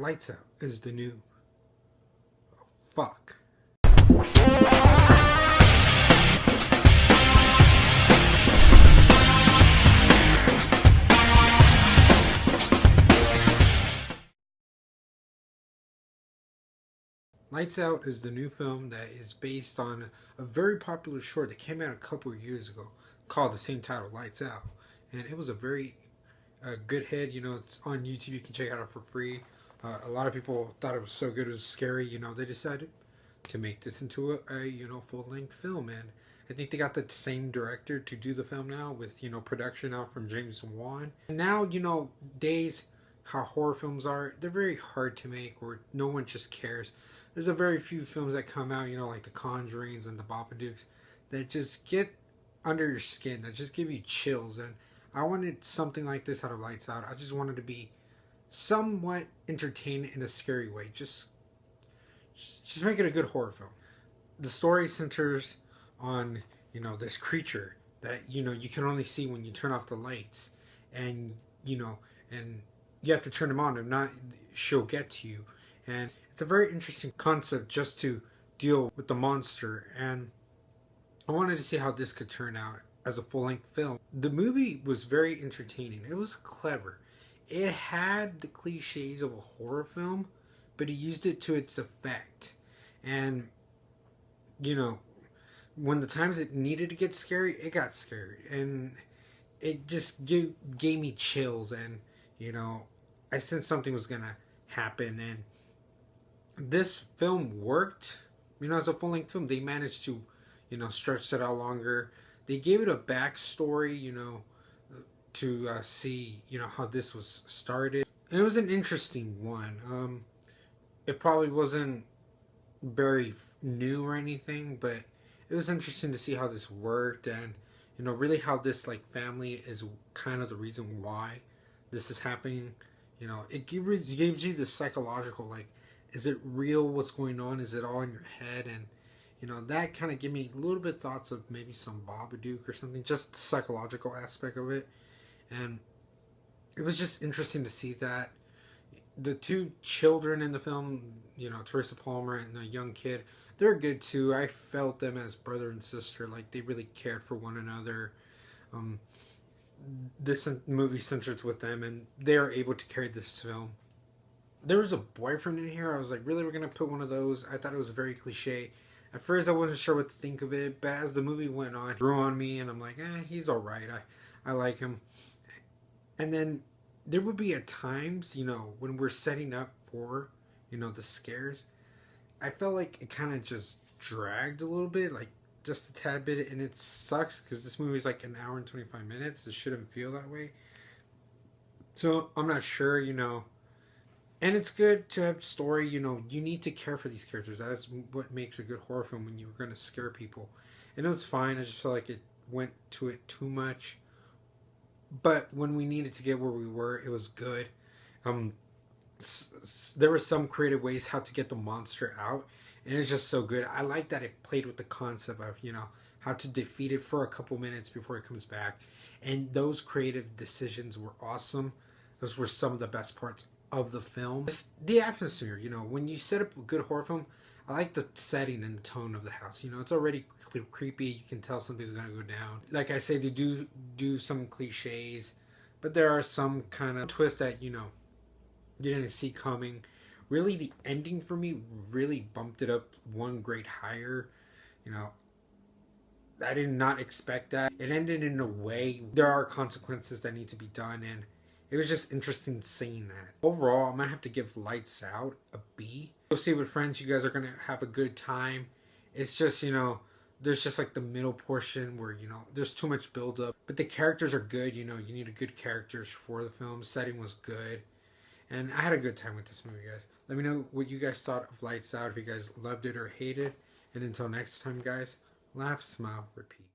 Lights Out is the new fuck. Lights Out is the new film that is based on a very popular short that came out a couple of years ago called the same title, Lights Out. And it was a very good hit. It's on YouTube. You can check it out for free. A lot of people thought it was so good, it was scary. They decided to make this into a full-length film. And I think they got the same director to do the film now with, production out from James Wan. And now, days how horror films are, they're very hard to make, or no one just cares. There's a very few films that come out, like The Conjurings and The Babadooks, that just get under your skin, that just give you chills. And I wanted something like this out of Lights Out. I just wanted to be somewhat entertained in a scary way. Just make it a good horror film. The story centers on, this creature that, you can only see when you turn off the lights. And, and you have to turn them on. If not, she'll get to you. And it's a very interesting concept just to deal with the monster. And I wanted to see how this could turn out as a full-length film. The movie was very entertaining. It was clever. It had the cliches of a horror film, but it used it to its effect. And, when the times it needed to get scary, it got scary. And it just gave me chills. And, I sensed something was going to happen. And this film worked, as a full-length film. They managed to, stretch it out longer. They gave it a backstory, to see, how this was started. And it was an interesting one. It probably wasn't very new or anything, but it was interesting to see how this worked, and really how this family is kind of the reason why this is happening. It gives you the psychological, is it real what's going on? Is it all in your head? And that kind of gave me a little bit thoughts of maybe some Babadook or something, just the psychological aspect of it. And it was just interesting to see that. The two children in the film, Teresa Palmer and the young kid, they're good too. I felt them as brother and sister, they really cared for one another. This movie centers with them, and they are able to carry this film. There was a boyfriend in here. I was like, really, we're going to put one of those? I thought it was very cliche. At first, I wasn't sure what to think of it, but as the movie went on, it grew on me, and I'm like, he's all right. I like him. And then there would be at times, when we're setting up for, the scares, I felt like it kind of just dragged a little bit, just a tad bit, and it sucks because this movie is an hour and 25 minutes. It shouldn't feel that way. So I'm not sure, And it's good to have story, you need to care for these characters. That's what makes a good horror film, when you're going to scare people. And it was fine. I just felt like it went to it too much. But when we needed to get where we were, it was good. There were some creative ways how to get the monster out. And it's just so good. I like that it played with the concept of, how to defeat it for a couple minutes before it comes back. And those creative decisions were awesome. Those were some of the best parts of the film. The atmosphere, when you set up a good horror film, I like the setting and the tone of the house. It's already creepy. You can tell something's gonna go down. Like I say, they do some cliches, but there are some kind of twists that you didn't see coming. Really, the ending for me really bumped it up one grade higher. I did not expect that. It ended in a way. There are consequences that need to be done, and it was just interesting seeing that. Overall, I'm going to have to give Lights Out a B. Go see it with friends. You guys are going to have a good time. It's just, there's just the middle portion where, there's too much buildup. But the characters are good. You need a good characters for the film. Setting was good. And I had a good time with this movie, guys. Let me know what you guys thought of Lights Out. If you guys loved it or hated it. And until next time, guys, laugh, smile, repeat.